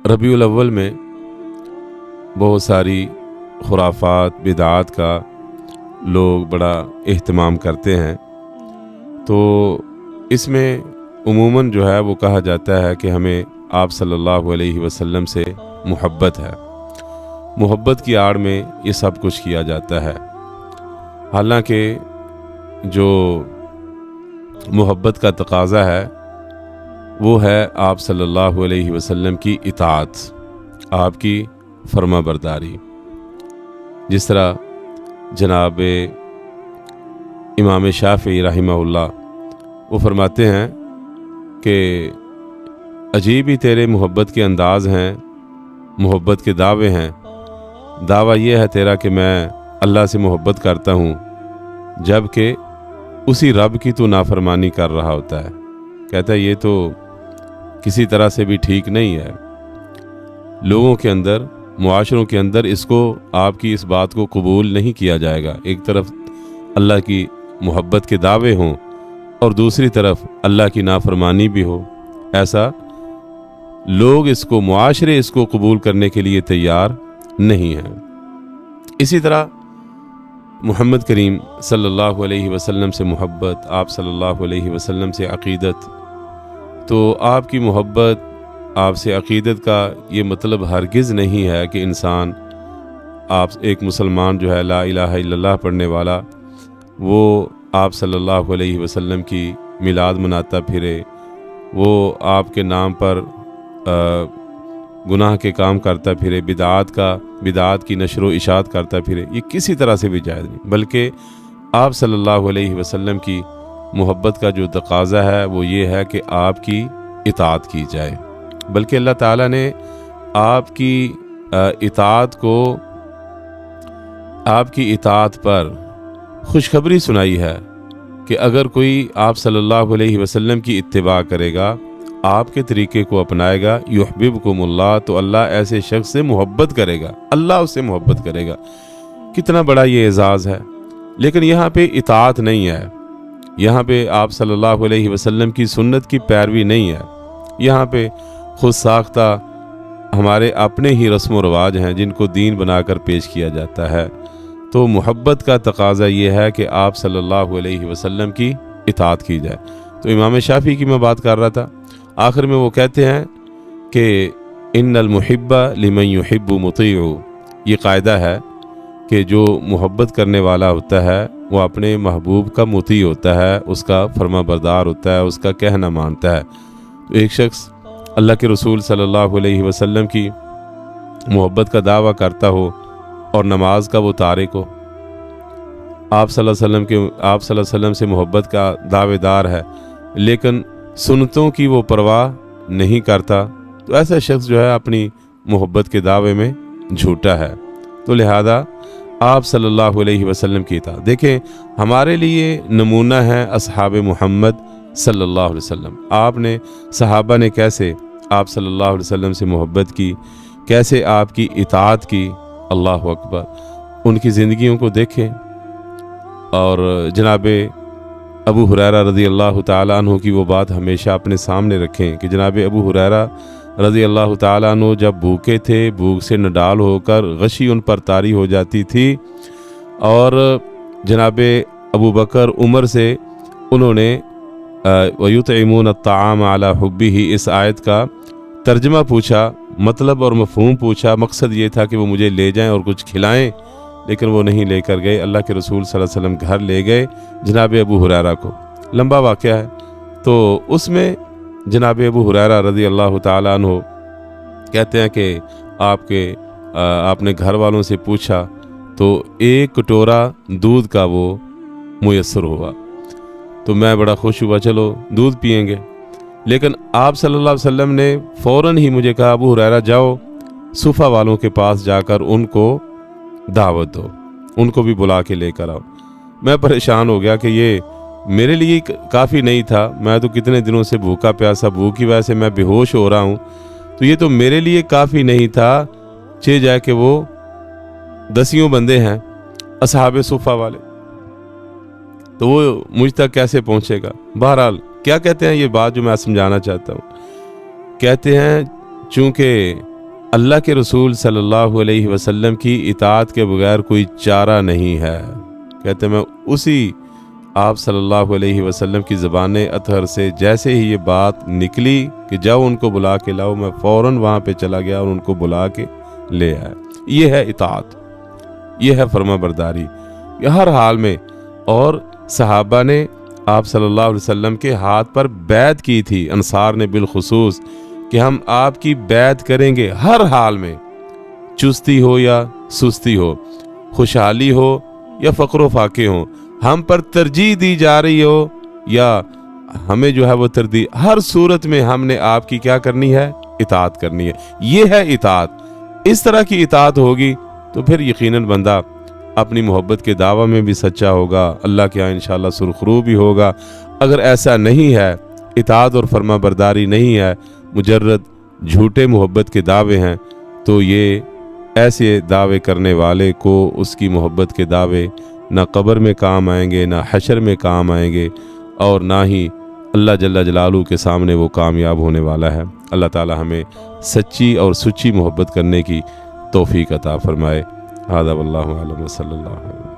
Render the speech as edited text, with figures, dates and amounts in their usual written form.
रबीउल अव्वल में बहुत सारी खुराफात बिदात का लोग बड़ा एहतमाम करते हैं। तो इसमें उमूमन जो है वो कहा जाता है कि हमें आप सल्लल्लाहु अलैहि वसल्लम से मुहब्बत है। मुहब्बत की आड़ में ये सब कुछ किया जाता है। हालांकि जो मुहब्बत का तकाज़ा है वो है आप सल्लल्लाहु अलैहि वसल्लम की इताअत, आपकी फर्माबरदारी। जिस तरह जनाब इमाम शाफ़ी रहमहुल्लाह वो फरमाते हैं कि अजीब ही तेरे मोहब्बत के अंदाज़ हैं, मोहब्बत के दावे हैं। दावा ये है तेरा कि मैं अल्लाह से मोहब्बत करता हूँ, जबकि उसी रब की तो नाफरमानी कर रहा होता है। कहता है ये तो किसी तरह से भी ठीक नहीं है। लोगों के अंदर, मुआशरों के अंदर इसको, आपकी इस बात को कबूल नहीं किया जाएगा। एक तरफ अल्लाह की मोहब्बत के दावे हों और दूसरी तरफ अल्लाह की नाफरमानी भी हो। ऐसा लोग इसको, मुआशरे इसको कबूल करने के लिए तैयार नहीं हैं। इसी तरह मुहम्मद करीम सल्लल्लाहु अलैहि वसल्लम से मोहब्बत, आप सल्लल्लाहु अलैहि वसल्लम से अक़ीदत। तो आपकी मोहब्बत, आपसे अक़ीदत का ये मतलब हरगिज़ नहीं है कि इंसान, आप एक मुसलमान जो है ला इलाहा इल्लल्लाह पढ़ने वाला, वो आप सल्लल्लाहु अलैहि वसल्लम की मिलाद मनाता फिरे, वो आपके नाम पर गुनाह के काम करता फिरे, बिदात की नशर व इशात करता फिरे, ये किसी तरह से भी जायज़ नहीं। बल्कि आप सल्लल्लाहु अलैहि वसल्लम की मोहब्बत का जो तकाज़ा है वो ये है कि आपकी इताअत की जाए। बल्कि अल्लाह ताला ने आपकी इताअत को, आपकी इताअत पर खुशखबरी सुनाई है कि अगर कोई आप सल्लल्लाहु अलैहि वसल्लम की इत्तिबा करेगा, आपके तरीके को अपनाएगा, युहब्बिबकुमुल्लाह, तो अल्लाह ऐसे शख्स से मोहब्बत करेगा, अल्लाह उससे मोहब्बत करेगा। कितना बड़ा ये एजाज़ है। लेकिन यहाँ पे इताअत नहीं है, यहाँ पे आप सल्लल्लाहु अलैहि वसल्लम की सुन्नत की पैरवी नहीं है। यहाँ पे खुद साख्ता हमारे अपने ही रस्म व रवाज हैं जिनको दीन बनाकर पेश किया जाता है। तो मोहब्बत का तकाज़ा ये है कि आप सल्लल्लाहु अलैहि वसल्लम की इताअत की जाए। तो इमाम शाफ़ी की मैं बात कर रहा था, आखिर में वो कहते हैं कि इन्नल मुहिब्बा लिमन युहिब्बु मुतीउ। ये कायदा है कि जो मोहब्बत करने वाला होता है वो अपने महबूब का मुती होता है, उसका फर्माबरदार होता है, उसका कहना मानता है। तो एक शख्स अल्लाह के रसूल सल्लल्लाहु अलैहि वसल्लम की मोहब्बत का दावा करता हो और नमाज का वो तारिक हो, आप सल्लल्लाहु अलैहि वसल्लम से मोहब्बत का दावेदार है लेकिन सुन्नतों की वो परवाह नहीं करता, तो ऐसा शख्स जो है अपनी मोहब्बत के दावे में झूठा है। तो लिहाजा आप सल्लल्लाहु अलैहि वसल्लम की इताअत। देखें, हमारे लिए नमूना है अस्हाब मोहम्मद सल्लल्लाहु अलैहि वसल्लम। आपने, सहाबा ने कैसे आप सल्लल्लाहु अलैहि वसल्लम से मोहब्बत की, कैसे आपकी इताअत की। अल्लाह अकबर। उनकी ज़िंदगियों को देखें और जनाब अबू हुरैरा रज़ी अल्लाह ताला अन्हु की वो बात हमेशा अपने सामने रखें कि जनाब अबू हुरैरा रज़ी अल्लाह ताला अन्हु जब भूखे थे, भूख से नडाल होकर गशी उन पर तारी हो जाती थी और जनाब अबू बकर उमर से उन्होंने वयुतइमून अत्ताआम अला हुब्बिही, इस आयत का तर्जमा पूछा, मतलब और मफ़हूम पूछा। मकसद ये था कि वो मुझे ले जाएं और कुछ खिलाएं, लेकिन वो नहीं लेकर गए। अल्लाह के रसूल सल्लल्लाहु अलैहि वसल्लम घर ले गए जनाब अबू हुरैरा को। लंबा वाक़या है। तो उसमें जनाब अबू हुरैरा रज़ी अल्लाह ताला अन्हु कहते हैं कि आपने घर वालों से पूछा तो एक कटोरा दूध का वो मुयस्सर हुआ, तो मैं बड़ा खुश हुआ, चलो दूध पिएंगे। लेकिन आप सल्लल्लाहु अलैहि वसल्लम ने फ़ौरन ही मुझे कहा, अबू हुरैरा जाओ सूफ़ा वालों के पास जाकर उनको दावत दो, उनको भी बुला के लेकर आओ। मैं परेशान हो गया कि ये मेरे लिए काफ़ी नहीं था, मैं तो कितने दिनों से भूखा प्यासा, भूख की वजह से मैं बेहोश हो रहा हूँ, तो ये तो मेरे लिए काफ़ी नहीं था। चे जाए कि वो दसियों बंदे हैं असहाबे सुफ़ा वाले, तो वो मुझ तक कैसे पहुँचेगा। बहरहाल क्या कहते हैं, ये बात जो मैं समझाना चाहता हूँ, कहते हैं चूँकि अल्लाह के रसूल सल्लल्लाहु अलैहि वसल्लम की इताअत के बगैर कोई चारा नहीं है। कहते मैं उसी आप सल्लल्लाहु अलैहि वसल्लम की ज़बान अतहर से जैसे ही ये बात निकली कि जाओ उनको बुला के लाओ, मैं फ़ौरन वहाँ पे चला गया और उनको बुला के ले आया। ये है इताअत, ये है फर्माबरदारी, ये हर हाल में। और सहाबा ने आप सल्लल्लाहु अलैहि वसल्लम के हाथ पर बैत की थी, अंसार ने बिलखुसूस, कि हम आपकी बैत करेंगे हर हाल में, चुस्ती हो या सुस्ती हो, खुशहाली हो या फ़क्र फाके हो, हम पर तरजीह दी जा रही हो या हमें जो है वो तरजीह, हर सूरत में हमने आपकी क्या करनी है, इताअत करनी है। ये है इताअत। इस तरह की इताअत होगी तो फिर यकीनन बंदा अपनी मोहब्बत के दावा में भी सच्चा होगा, अल्लाह के यहाँ इंशाअल्लाह सुरखरू भी होगा। अगर ऐसा नहीं है, इताअत और फर्मा बरदारी नहीं है, मुजर्रद झूठे मोहब्बत के दावे हैं, तो ये ऐसे दावे करने वाले को उसकी मोहब्बत के दावे ना कब्र में काम आएंगे, ना हशर में काम आएंगे, और ना ही अल्लाह जल्ला जलालू के सामने वो कामयाब होने वाला है। अल्लाह ताला हमें सच्ची और सुच्ची मोहब्बत करने की तौफीक अता फरमाए। हादा वल्लाहु अलम व सल्लल्लाहु अलैहि।